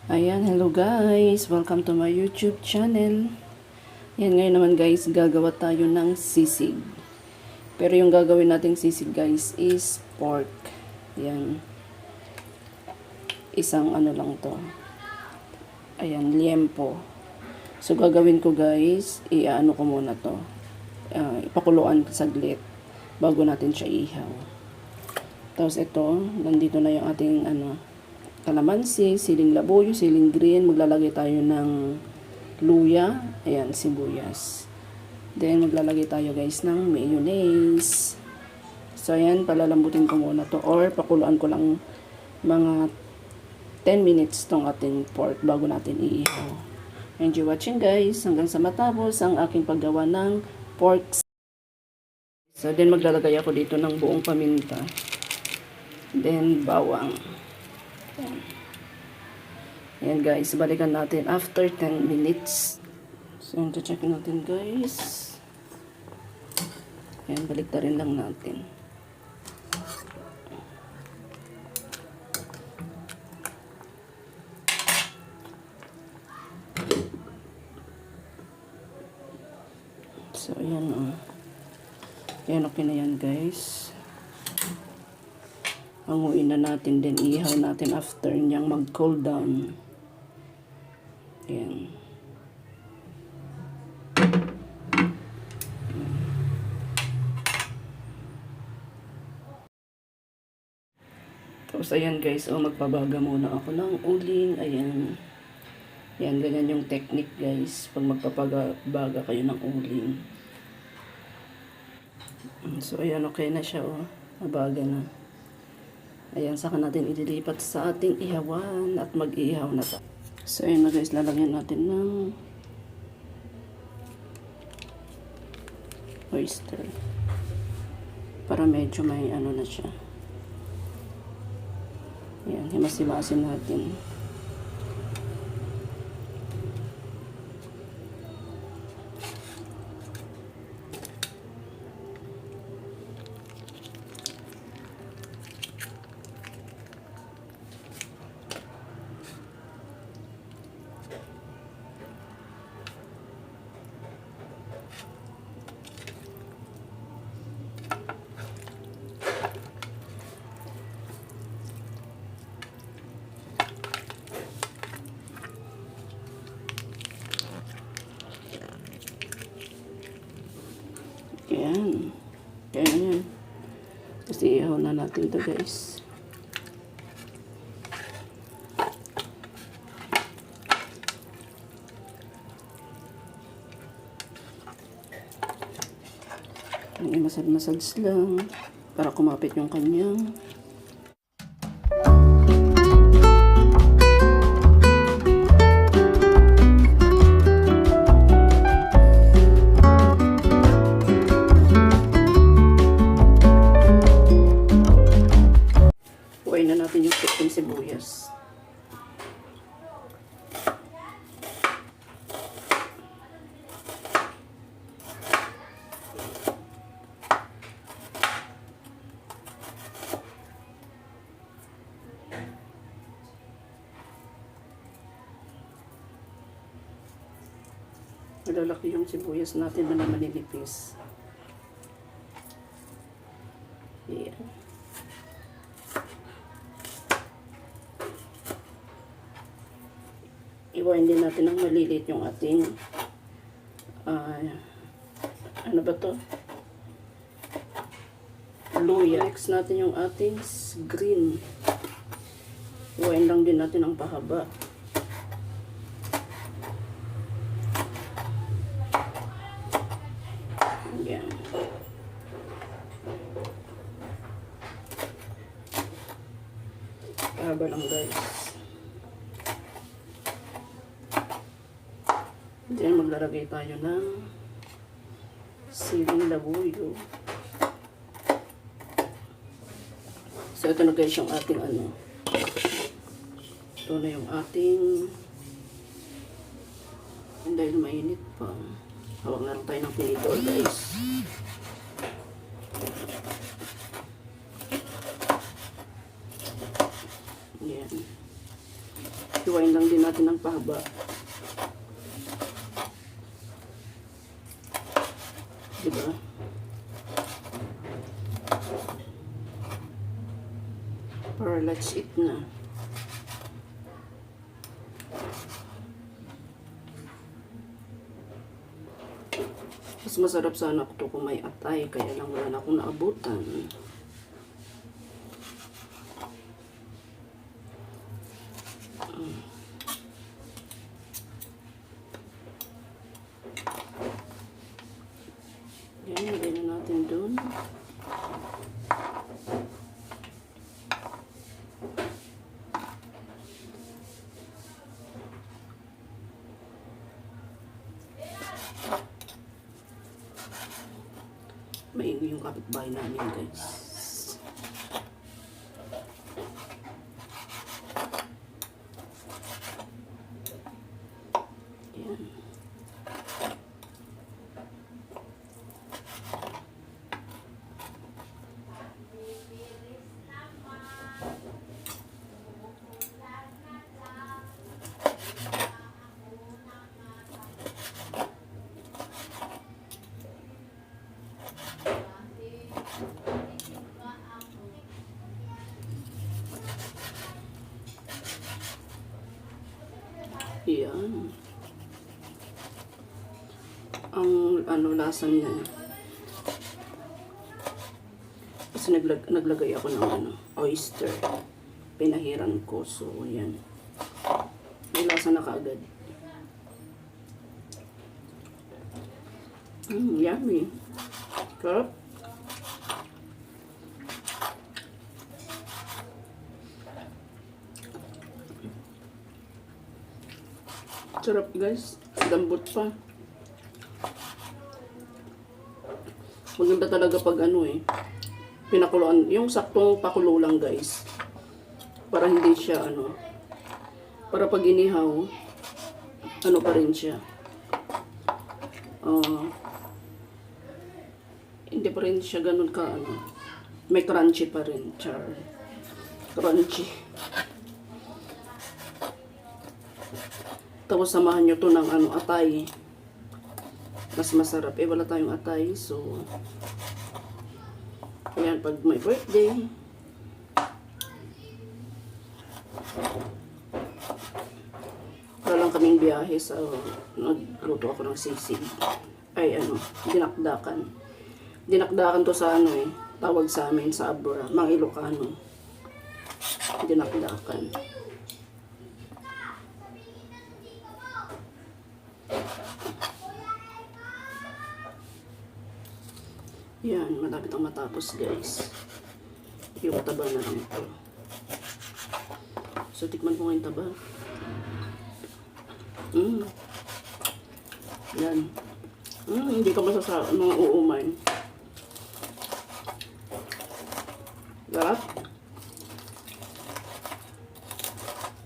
Ayan, hello guys! Welcome to my YouTube channel. Yan, ngayon naman guys, gagawa tayo ng sisig. Pero yung gagawin nating sisig guys is pork. Yan. Isang ano lang to. Ayan, liempo. So gagawin ko guys, iaano ko muna to. Ipakuluan saglit bago natin siya ihaw. Tapos ito, nandito na yung ating kalamansi, siling labuyo, siling green. Maglalagay tayo ng luya. Ayan, sibuyas. Then, maglalagay tayo guys ng mayonnaise. So, ayan, palalambutin ko muna to. Or, pakuluan ko lang mga 10 minutes tong ating pork bago natin iihaw. Enjoy watching guys. Hanggang sa matapos ang aking paggawa ng pork. So, then maglalagay ako dito ng buong paminta. Then, bawang. Ayan guys, balikan natin after 10 minutes. So, yun, check natin guys. Ayan, balik na rin lang natin. So, ayan o. Ayan, okay na yan guys. Hanguin na natin, then ihaw natin after niyang mag-cool down. Ayan. Tapos ayan guys, magpabaga muna ako ng uling. Ayan. Ayan, ganyan yung technique guys. Pag magpapabaga kayo ng uling. So ayan, okay na siya Nabaga na. Ayan, saka natin ililipat sa ating ihawan at mag-ihaw na tayo. So, ayan na guys, lalagyan natin ng oyster. Para medyo may ano na siya. Ayan, himas-himasin natin. Ayan. Ayan. Tapos iihaw na natin ito guys. Masad-masads lang para kumapit yung kanyang huwain na natin yung piting sibuyas. Malalaki yung sibuyas natin na manilipis. Ayan. Iwain din natin ng maliliit yung ating ano ba to? Luya. Next natin yung ating green. Iwain lang din natin ang pahaba. Ayan. Pahaba lang guys. Then maglalagay tayo ng siling labuyo. So ito na guys yung ating ito na yung ating dahil mainit pa. Hawak na lang tayo ng pinito guys. Yan. Hiwain lang din natin ng pahaba. Diba? Or let's eat na. Mas masarap sana ito kung may atay, kaya lang wala na akong naabutan. Yan, lagay na natin doon. Maingay yung kapitbahay namin, guys. Yan. Yan. Ang lasa niya. Kasi naglagay ako ng oyster. Pinahiran ko. So, yan. May lasa na kaagad. Yummy. Sarap. Sarap, guys. Lambot pa. Maganda talaga pag pinakuluan. Yung saktong pakulo lang, guys. Para hindi siya para pag inihaw, pa rin siya. Hindi pa rin siya ganun ka may crunchy pa rin. Char. Crunchy. Tapos samahan nyo to ng atay. Mas masarap. Wala tayong atay. So, ayan, pag may birthday. Wala lang kaming biyahe. So, nagluto ako ng sisig. Ay, dinakdakan. Dinakdakan to sa tawag sa amin sa Abra. Mga Ilocano. Dinakdakan. Yan, malapit ang matapos, guys. Yung taba na lang ito. So, tikman ko nga yung taba. Yan. Hindi ka masasa mga uuman. Sarap.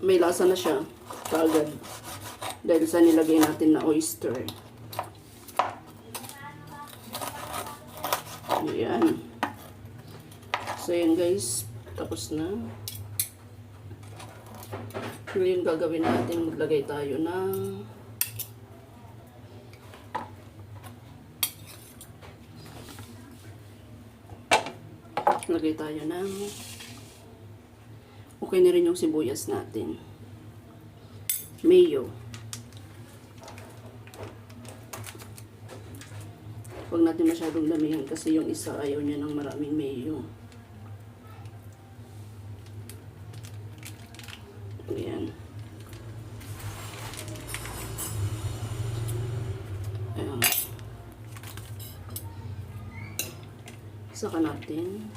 May lasa na siya. Kaagad. Dahil sa nilagay natin na oyster. Ayan. So, yan, guys. Tapos na. Ngayon gagawin natin, maglagay tayo ng okay na rin yung sibuyas natin. Mayo. Huwag natin masyadong damihan kasi yung isa ayaw niya ng maraming mayo. Ayan. Ayan. Saka natin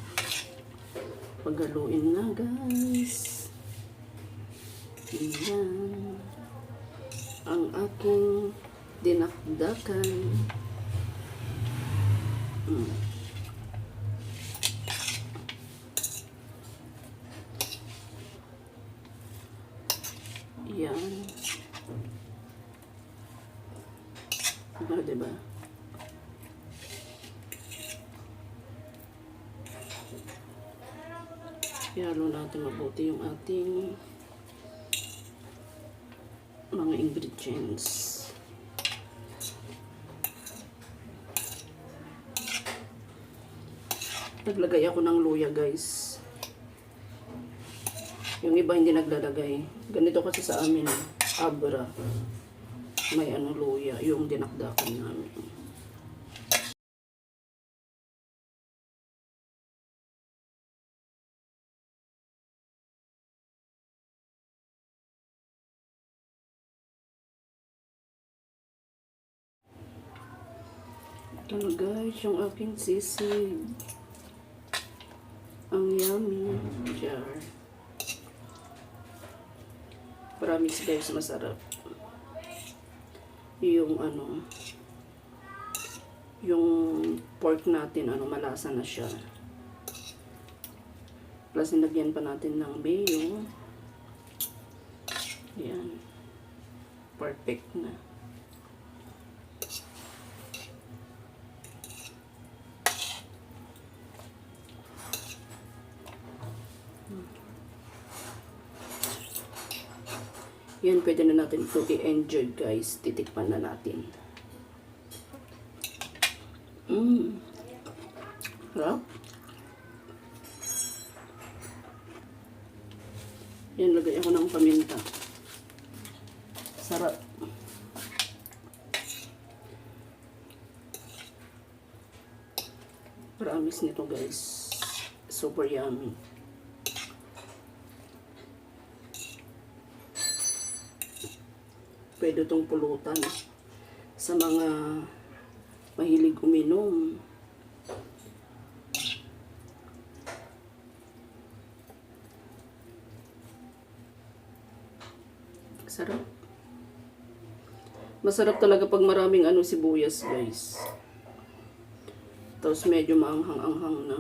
paghaluin na, guys. Ayan. Ang aking dinakdakan. Yan. Diba? Ihalo natin mabuti yung ating mga ingredients. Naglagay ako ng luya, guys. Yung iba hindi naglalagay. Ganito kasi sa amin, abra. May luya, yung dinakdakan namin. Ito na guys, yung aking sisig. Ang yummy. Jar. Promise guys, masarap. Yung yung pork natin, malasa na siya. Plus, nilagyan pa natin ng mayo. Yan. Perfect na. Yan, pwede na natin ito i-enjoy guys. Titikpan na natin. Sarap. Yan, lagay ako ng paminta. Sarap. Promise nito guys. Super yummy. Pwede itong pulutan sa mga mahilig uminom. Sarap. Masarap talaga pag maraming sibuyas, guys. Tapos medyo maanghang-anghang na.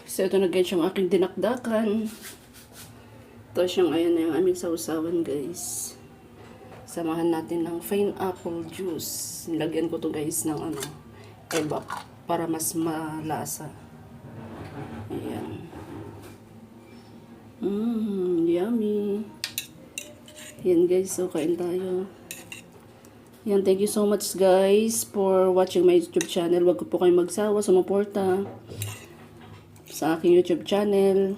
So, ito na guys yung aking dinakdakan. Tapos yung ayan na yung aming sausawan guys. Samahan natin ng fine apple juice. Nilagyan ko to guys ng evap para mas malasa. Ayan. Yummy. Yan guys, so kain tayo. Yan, thank you so much guys for watching my YouTube channel. Huwag ko po kayong magsawa, sumuporta sa aking YouTube channel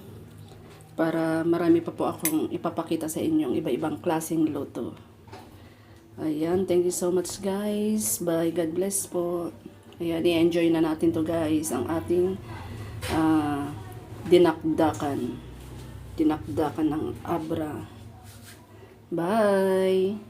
para marami pa po akong ipapakita sa inyong iba-ibang klaseng luto. Ayan, thank you so much guys. Bye, God bless po. Ayan, i-enjoy na natin to guys, ang ating dinakdakan ng abra. Bye!